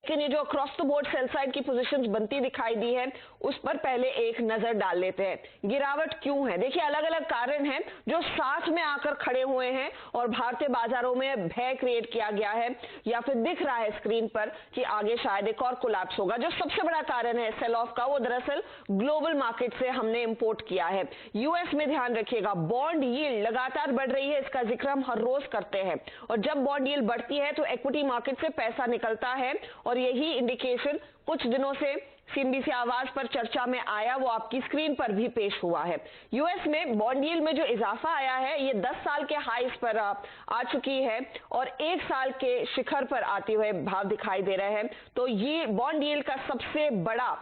लेकिन ये जो across the board sell side की पोजीशंस बनती दिखाई दी है उस पर पहले एक नजर डाल लेते हैं। गिरावट क्यों है? देखिए, अलग अलग कारण हैं जो साथ में आकर खड़े हुए हैं और भारतीय बाजारों में भय क्रिएट किया गया है, या फिर दिख रहा है स्क्रीन पर कि आगे शायद एक और कोलैप्स होगा। जो सबसे बड़ा कारण है सेल ऑफ का, वो दरअसल ग्लोबल मार्केट से हमने इंपोर्ट किया है। यूएस में ध्यान रखिएगा, बॉन्ड यील्ड लगातार बढ़ रही है, इसका जिक्र हम हर रोज करते हैं, और जब बॉन्ड यील्ड बढ़ती है तो इक्विटी मार्केट से पैसा निकलता है, और यही इंडिकेशन कुछ दिनों से सीएनबीसी आवाज पर चर्चा में आया, वो आपकी स्क्रीन पर भी पेश हुआ है। यूएस में बॉन्ड यील्ड में जो इजाफा आया है ये 10 साल के हाईस पर आ चुकी है और 1 साल के शिखर पर आते हुए भाव दिखाई दे रहे हैं। तो ये बॉन्ड यील्ड का सबसे बड़ा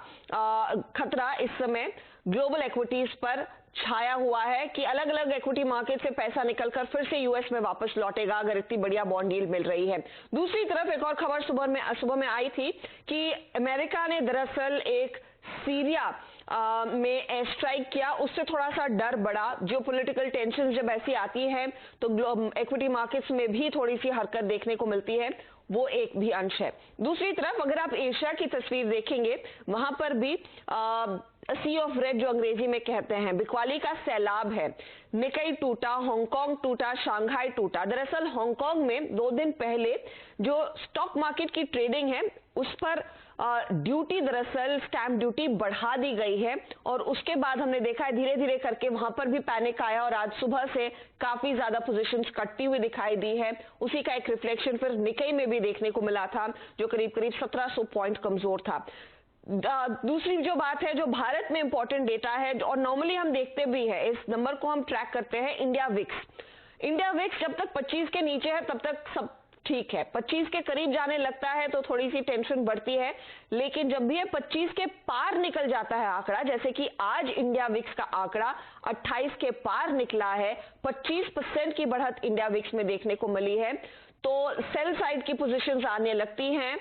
खतरा इस समय ग्लोबल इक्विटीज पर छाया हुआ है कि अलग अलग इक्विटी मार्केट से पैसा निकलकर फिर से यूएस में वापस लौटेगा अगर इतनी बढ़िया बॉन्ड यील्ड मिल रही है। दूसरी तरफ एक और खबर सुबह में आई थी कि अमेरिका ने दरअसल एक सीरिया में एयर स्ट्राइक किया, उससे थोड़ा सा डर बढ़ा। जियोपॉलिटिकल टेंशन जब ऐसी आती है तो इक्विटी मार्केट्स में भी थोड़ी सी हरकत देखने को मिलती है, वो एक भी अंश है। दूसरी तरफ अगर आप एशिया की तस्वीर देखेंगे, वहां पर भी सी ऑफ रेड जो अंग्रेजी में कहते हैं, बिकवाली का सैलाब है। निकाई टूटा, हांगकांग टूटा, शंघाई टूटा। दरअसल हांगकांग में 2 दिन पहले जो स्टॉक मार्केट की ट्रेडिंग है उस पर ड्यूटी, दरअसल स्टैंप ड्यूटी बढ़ा दी गई है, और उसके बाद हमने देखा है धीरे धीरे करके वहां पर भी पैनिक आया और आज सुबह से काफी ज्यादा पोजीशंस कटती हुई दिखाई दी है। उसी का एक रिफ्लेक्शन फिर निकाई में भी देखने को मिला था, जो करीब करीब 1700 पॉइंट कमजोर था। दूसरी जो बात है, जो भारत में इंपॉर्टेंट डेटा है और नॉर्मली हम देखते भी है, इस नंबर को हम ट्रैक करते हैं, इंडिया विक्स जब तक 25 के नीचे है तब तक सब ठीक है। 25 के करीब जाने लगता है तो थोड़ी सी टेंशन बढ़ती है, लेकिन जब भी ये 25 के पार निकल जाता है आंकड़ा, जैसे कि आज इंडिया विक्स का आंकड़ा 28 के पार निकला है, 25% की बढ़त इंडिया विक्स में देखने को मिली है, तो सेल साइड की पोजीशंस आने लगती हैं,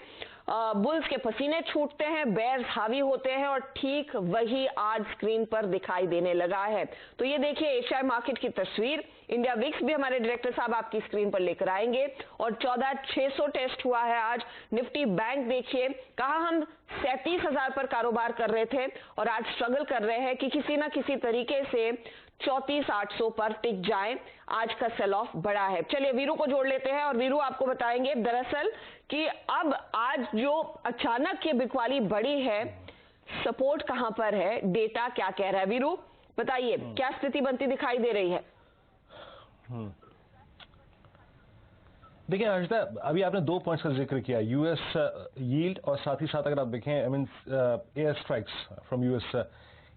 बुल्स के पसीने छूटते हैं, बेयर्स हावी होते हैं, और ठीक वही आज स्क्रीन पर दिखाई देने लगा है। तो ये देखिए एशियाई मार्केट की तस्वीर, इंडिया विक्स भी हमारे डायरेक्टर साहब आपकी स्क्रीन पर लेकर आएंगे, और 14,600 टेस्ट हुआ है आज। निफ्टी बैंक देखिए, कहा हम 37,000 पर कारोबार कर रहे थे और आज स्ट्रगल कर रहे हैं कि किसी ना किसी तरीके से 34,800 पर टिक जाए। आज का सेल ऑफ बड़ा है। चलिए वीरू को जोड़ लेते हैं और वीरू आपको बताएंगे दरअसल कि अब आज जो अचानक ये बिकवाली बढ़ी है, सपोर्ट कहां पर है, डेटा क्या कह रहा है। वीरू बताइए, क्या स्थिति बनती दिखाई दे रही है? देखिए हर्षदा, अभी आपने 2 पॉइंट्स का जिक्र किया, यूएस यील्ड और साथ ही साथ अगर आप देखें एयर स्ट्राइक्स फ्रॉम यूएस,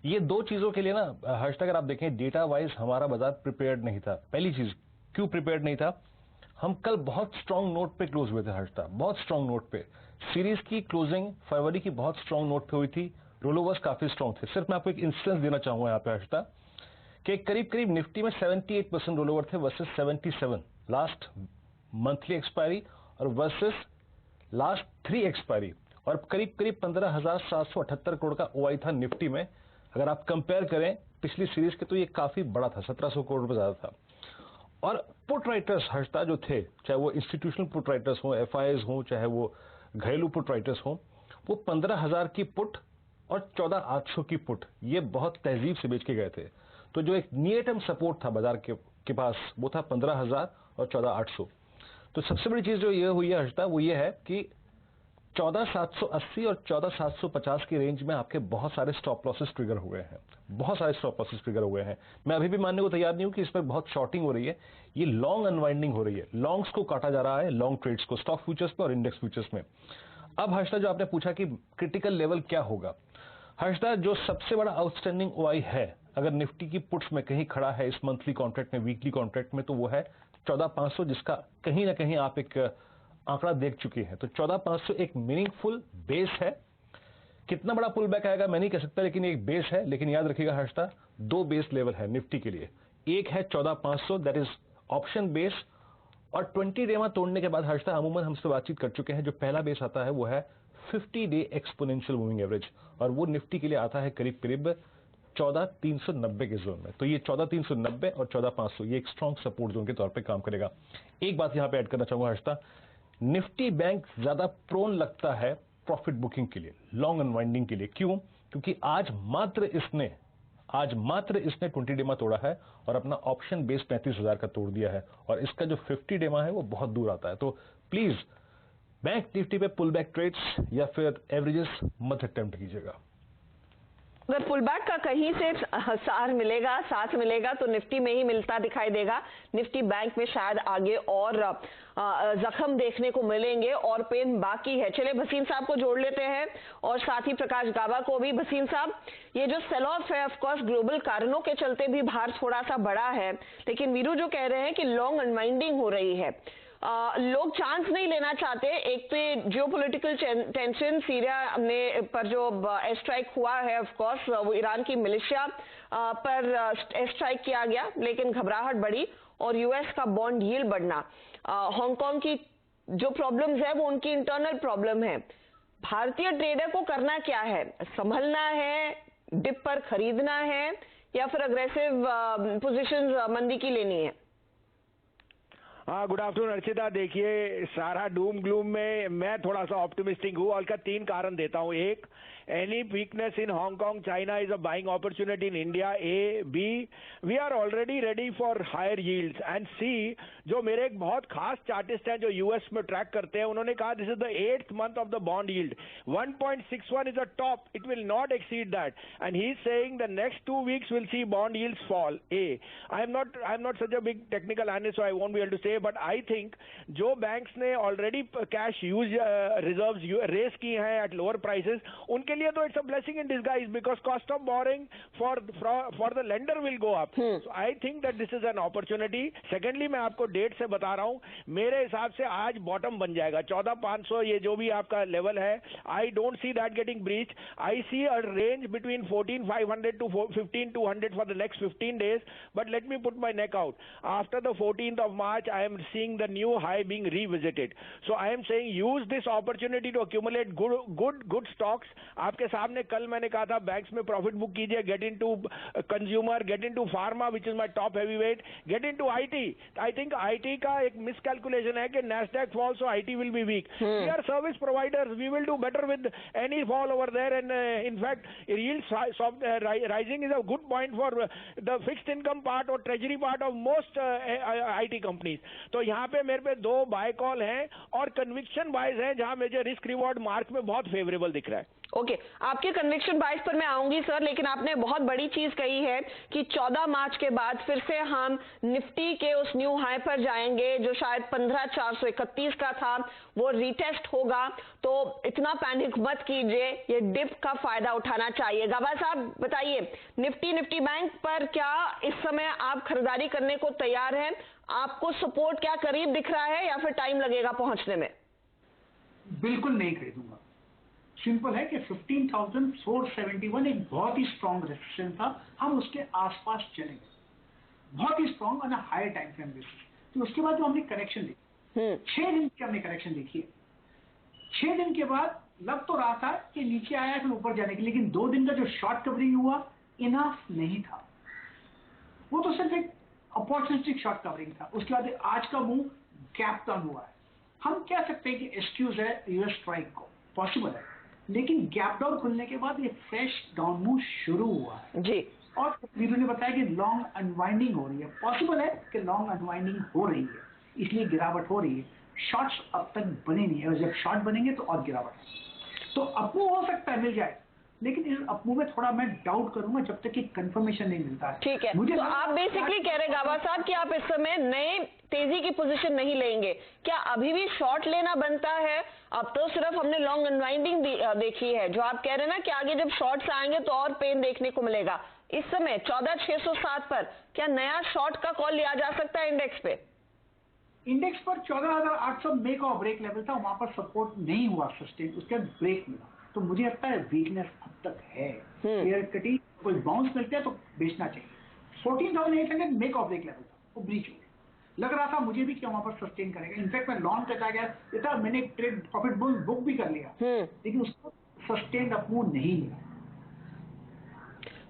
ये 2 चीजों के लिए ना हर्षदा अगर आप देखें डेटा वाइज हमारा बाजार प्रिपेयर्ड नहीं था। पहली चीज, क्यों प्रिपेयर्ड नहीं था? हम कल बहुत स्ट्रांग नोट पे क्लोज हुए थे हर्षदा, बहुत स्ट्रांग नोट पे। सीरीज की क्लोजिंग फरवरी की बहुत स्ट्रांग नोट पे हुई थी, रोलोवर्स काफी स्ट्रांग थे। सिर्फ मैं आपको एक इंस्टेंस देना चाहूंगा यहाँ पे हर्षदा कि करीब करीब निफ्टी में 78% रोलोवर थे वर्सेस 77 लास्ट मंथली एक्सपायरी और वर्सेस लास्ट 3 एक्सपायरी, और करीब करीब 15,778 करोड़ का ओआई था निफ्टी में। अगर आप कंपेयर करें पिछली सीरीज के तो ये काफी बड़ा था, 1700 करोड़ रुपए ज्यादा था। और पुट राइटर्स हर्षदा जो थे, चाहे वो इंस्टीट्यूशनल पुट राइटर्स हो, एफआईआईज हो, चाहे वो घरेलू पुट राइटर्स हो, वो 15,000 की पुट और 14,800 की पुट ये बहुत तहजीब से बेच के गए थे। तो जो एक नियर टर्म सपोर्ट था बाजार के पास वो था 15,000 और 14,800। तो सबसे बड़ी चीज जो ये हुई है हर्षदा वो ये है कि 14,780 और 14,750 की रेंज में आपके बहुत सारे स्टॉप लॉसेस ट्रिगर हुए हैं, बहुत सारे स्टॉप लॉसेस ट्रिगर हुए हैं। मैं अभी भी मानने को तैयार नहीं हूं कि इस पर बहुत शॉर्टिंग हो रही है, ये लॉन्ग अनवाइंडिंग हो रही है, लॉन्ग्स को काटा जा रहा है, लॉन्ग ट्रेड्स को, स्टॉक फ्यूचर्स में और इंडेक्स फ्यूचर्स में। अब हर्षदा जो आपने पूछा कि क्रिटिकल लेवल क्या होगा, हर्षदा जो सबसे बड़ा आउटस्टैंडिंग ओआई है अगर निफ्टी की पुट्स में कहीं खड़ा है इस मंथली कॉन्ट्रैक्ट में, वीकली कॉन्ट्रैक्ट में, तो वो है 14,500, जिसका कहीं ना कहीं आप एक आंकड़ा देख चुके हैं। तो 14,500 एक मीनिंगफुल बेस है। कितना बड़ा पुल बैक आएगा मैं नहीं कह सकता, लेकिन एक बेस है। लेकिन याद रखिएगा हर्षदा, 2 बेस लेवल है निफ्टी के लिए, एक है 14,500 दैट इज ऑप्शन बेस, और 20 डे तोड़ने के बाद हर्षदा अमूमन हमसे बातचीत कर चुके हैं, जो पहला बेस आता है वो है 50 डे एक्सपोनेंशियल मूविंग एवरेज, और वो निफ्टी के लिए आता है करीब करीब 14,390 के जोन में। तो ये 14,390 और 14,500 ये एक स्ट्रॉन्ग सपोर्ट जोन के तौर पे काम करेगा। एक बात यहां पे ऐड करना चाहूंगा हर्षदा, निफ्टी बैंक ज्यादा प्रोन लगता है प्रॉफिट बुकिंग के लिए, लॉन्ग अनवाइंडिंग के लिए। क्यों? क्योंकि आज मात्र इसने 20 डेमा तोड़ा है और अपना ऑप्शन बेस 35,000 का तोड़ दिया है, और इसका जो 50 डेमा है वो बहुत दूर आता है। तो प्लीज बैंक निफ्टी पे पुल बैक ट्रेड्स या फिर एवरेजेस मत अटेम्प्ट कीजिएगा। अगर पुलबैक का कहीं से साथ मिलेगा तो निफ्टी में ही मिलता दिखाई देगा। निफ्टी बैंक में शायद आगे और जख्म देखने को मिलेंगे और पेन बाकी है। चलिए भसीन साहब को जोड़ लेते हैं और साथ ही प्रकाश गाबा को भी। भसीन साहब, ये जो सेल ऑफ है ऑफ कोर्स ग्लोबल कारणों के चलते भी भार थोड़ा सा बड़ा है, लेकिन वीरू जो कह रहे हैं कि लॉन्ग अनवाइंडिंग हो रही है, लोग चांस नहीं लेना चाहते। एक पे जियोपॉलिटिकल टेंशन, सीरिया पर जो एयर स्ट्राइक हुआ है, ऑफ कोर्स वो ईरान की मिलिशिया पर एयर स्ट्राइक किया गया, लेकिन घबराहट बढ़ी और यूएस का बॉन्ड यील्ड बढ़ना। हांगकांग की जो प्रॉब्लम्स है वो उनकी इंटरनल प्रॉब्लम है। भारतीय ट्रेडर को करना क्या है? संभलना है, डिप पर खरीदना है, या फिर अग्रेसिव पोजीशंस मंदी की लेनी है? हाँ, गुड आफ्टरनून अर्चिता। देखिए, सारा डूम ग्लूम में मैं थोड़ा सा ऑप्टिमिस्टिक हूँ और इसका 3 कारण देता हूँ। एक, any weakness in Hong Kong, China is a buying opportunity in India. A, B, we are already ready for higher yields. And C, जो मेरे एक बहुत खास चार्टिस्ट हैं जो यूएस में ट्रैक करते हैं, उन्होंने कहा this is the 8th month of the bond yield. 1.61 is a top. It will not exceed that. And he's saying the next 2 weeks will see bond yields fall. A, I'm not such a big technical analyst, so I won't be able to say, but I think जो banks ने already cash use reserves raise की हैं at lower prices, उनके लिए तो it's a blessing in disguise because cost of borrowing for the lender will go up. So I think that this is an opportunity. Secondly, मैं आपको date से बता रहा हूं, मेरे हिसाब से आज बॉटम बन जाएगा 14,500, ये जो भी आपका लेवल है। I don't see that getting breached. I see a range between 14,500 to 15,200 for the next 15 days. But let me put my neck out. After the 14th of March, I am seeing the new high being revisited. So I am saying use this opportunity to accumulate good stocks. आपके सामने कल मैंने कहा था banks में profit book कीजिए, get into consumer, get into pharma which is my top heavyweight, get into IT. I think IT का एक मिसकैलकुलेशन है कि Nasdaq fall so IT will be weak. We are service providers, we will do better with any fall over there. And in fact yield rising is a good point for the fixed income part और treasury part of most IT companies. तो यहाँ पे मेरे पे 2 bye call हैं और conviction buys हैं जहां मुझे रिस्क रिवॉर्ड मार्क में बहुत फेवरेबल दिख रहा है। ओके, आपके कन्विक्शन बाइस पर मैं आऊंगी सर, लेकिन आपने बहुत बड़ी चीज कही है कि 14 मार्च के बाद फिर से हम निफ्टी के उस न्यू हाई पर जाएंगे जो शायद 15,431 का था, वो रीटेस्ट होगा। तो इतना पैनिक मत कीजिए, ये डिप का फायदा उठाना चाहिए। गाबा साहब बताइए, निफ्टी बैंक पर क्या इस समय आप खरीदारी करने को तैयार हैं? आपको सपोर्ट क्या करीब दिख रहा है या फिर टाइम लगेगा पहुंचने में? बिल्कुल नहीं खरीदूंगा। सिंपल है कि 15,471 एक बहुत ही स्ट्रॉन्ग रेजिस्टेंस था, हम उसके आसपास चलेंगे, बहुत ही strong on a higher time frame basis. तो उसके बाद जो हमने करेक्शन देखी, 6 दिन की हमने करेक्शन देखी है। 6 दिन के बाद लग तो रहा था कि नीचे आया फिर ऊपर जाने के, लेकिन 2 दिन का जो शॉर्ट कवरिंग हुआ इनफ नहीं था, वो तो सिर्फ एक अपॉर्चुनिस्टिक शॉर्ट कवरिंग था। उसके बाद आज का मूव गैप डाउन हुआ है। हम कह सकते हैं कि एक्सक्यूज है यूएस स्ट्राइक को, पॉसिबल है, लेकिन गैप डाउन खुलने के बाद ये फ्रेश डाउन मूव शुरू हुआ है जी। और वीरू ने बताया कि लॉन्ग अनवाइंडिंग हो रही है, पॉसिबल है कि लॉन्ग अनवाइंडिंग हो रही है, इसलिए गिरावट हो रही है। शॉर्ट्स अब तक बने नहीं है, जब शॉर्ट बनेंगे तो और गिरावट है। तो अपमूव हो सकता है, मिल जाए, लेकिन इस अपमूव में थोड़ा मैं डाउट करूंगा जब तक कि कंफर्मेशन नहीं मिलता है। ठीक है, तो आप बेसिकली कह रहे गाबा साहब कि आप इस समय नए तेजी की पोजीशन नहीं लेंगे। क्या अभी भी शॉर्ट लेना बनता है? अब तो सिर्फ हमने लॉन्ग अनवाइंडिंग देखी है, जो आप कह रहे हैं ना कि आगे जब शॉर्ट्स आएंगे तो और पेन देखने को मिलेगा। इस समय 14,607 पर क्या नया शॉर्ट का कॉल लिया जा सकता है इंडेक्स पे? इंडेक्स पर 14,800 मेक और ब्रेक लेवल था, वहां पर सपोर्ट नहीं हुआ सस्टेन, उसके बाद ब्रेक मिला। तो मुझे लगता है वीकनेस अब तक है, क्लियर कटी, कोई बाउंस मिलता है तो बेचना चाहिए। 14,800 मेक और ब्रेक लेवल था, वो ब्रीच हो गया। लग रहा था मुझे भी कि वहां पर सस्टेन करेगा। इनफैक्ट मैं लॉन्ग तक आ गया था, मैंने ट्रेड प्रॉफिट बुक भी कर लिया, लेकिन उसको सस्टेन अपमूव नहीं मिला।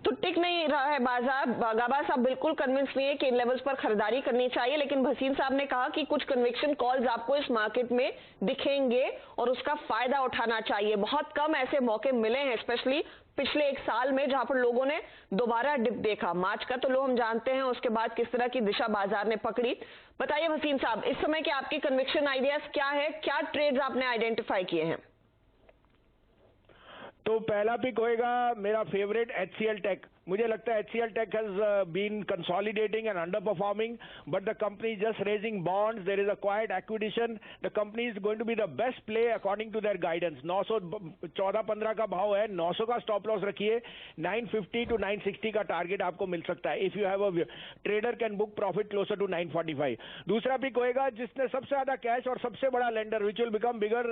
तो टिक नहीं रहा है बाजार। गाबा साहब बिल्कुल कन्विंस नहीं है कि इन लेवल्स पर खरीदारी करनी चाहिए, लेकिन भसीन साहब ने कहा कि कुछ कन्विक्शन कॉल्स आपको इस मार्केट में दिखेंगे और उसका फायदा उठाना चाहिए। बहुत कम ऐसे मौके मिले हैं, स्पेशली पिछले एक साल में, जहां पर लोगों ने दोबारा डिप देखा। मार्च का तो लो हम जानते हैं, उसके बाद किस तरह की दिशा बाजार ने पकड़ी। बताइए भसीन साहब, इस समय के आपकी कन्विक्शन आइडियाज क्या है, क्या ट्रेड्स आपने आइडेंटिफाई किए हैं? तो पहला पिक होएगा मेरा फेवरेट HCL टेक। मुझे लगता है HCL tech has been consolidating and underperforming, but the company just raising bonds, there is a quiet acquisition, the company is going to be the best play according to their guidance. 914-15 का भाव है, 900 का stop loss रखिए, 950 to 960 का target आपको मिल सकता है। If you have a trader can book profit closer to 945। दूसरा पिक होएगा जिसने सबसे ज्यादा कैश और सबसे बड़ा lender which will become bigger,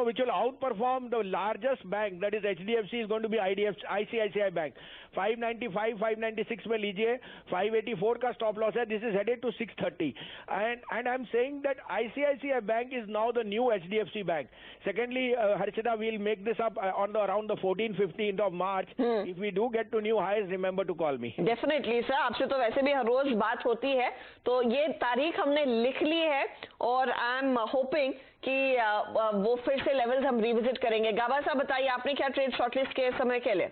which will outperform the largest bank, that is HDFC, is going to be ICICI bank. 595 596 में लीजिए, 584 का स्टॉप लॉस है, this is headed to 630 and I am saying that ICICI bank is now the new HDFC bank. Secondly Harshita, we'll make this up on the around the 14-15 of March. If we do get to new highs, remember to call me. Definitely sir, आपसे तो वैसे भी हर रोज बात होती है, तो ये तारीख हमने लिख ली है और आई एम होपिंग कि वो फिर से लेवल्स हम रिविजिट करेंगे। गाबा साहब बताइए, आपने क्या ट्रेड शॉर्टलिस्ट के समय के लिए?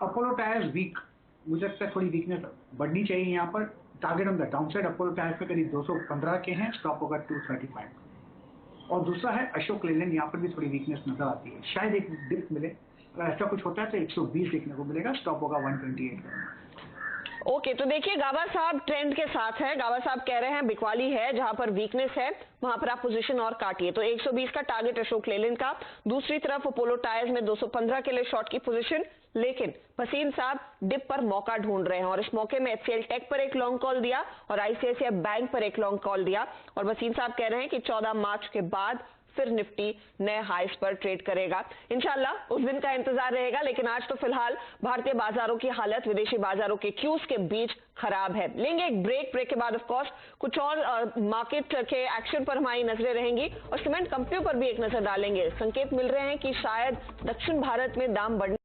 अपोलो टायर्स वीक, मुझे लगता है थोड़ी वीकनेस बढ़नी चाहिए यहाँ पर। Target on the down side Apollo tyres पे करीब 215 के हैं, स्टॉप होगा 235। और दूसरा है अशोक लेलैंड, यहाँ पर भी थोड़ी वीकनेस नजर आती है, शायद एक डिप मिले। अगर ऐसा कुछ होता है तो 120 देखने को मिलेगा, स्टॉप होगा 128 का। ओके, तो देखिए गाबा साहब ट्रेंड के साथ है। गाबा साहब कह रहे हैं बिकवाली है, जहां पर वीकनेस है वहां पर आप पोजीशन और काटिए। तो 120 का टारगेट अशोक लेलैंड का, दूसरी तरफ अपोलो टायर्स में 215 के लिए शॉर्ट की पोजीशन। लेकिन भसीन साहब डिप पर मौका ढूंढ रहे हैं और इस मौके में HCL टेक पर एक लॉन्ग कॉल दिया और ICICI बैंक पर एक लॉन्ग कॉल दिया। और भसीन साहब कह रहे हैं कि 14 मार्च के बाद फिर निफ्टी नए हाइस पर ट्रेड करेगा। इंशाल्लाह उस दिन का इंतजार रहेगा, लेकिन आज तो फिलहाल भारतीय बाजारों की हालत विदेशी बाजारों के क्यूज के बीच खराब है। लेंगे एक ब्रेक के बाद ऑफ कोर्स कुछ और मार्केट के एक्शन पर हमारी नजरें रहेंगी और सीमेंट कंपनियों पर भी एक नजर डालेंगे। संकेत मिल रहे हैं कि शायद दक्षिण भारत में दाम बढ़ने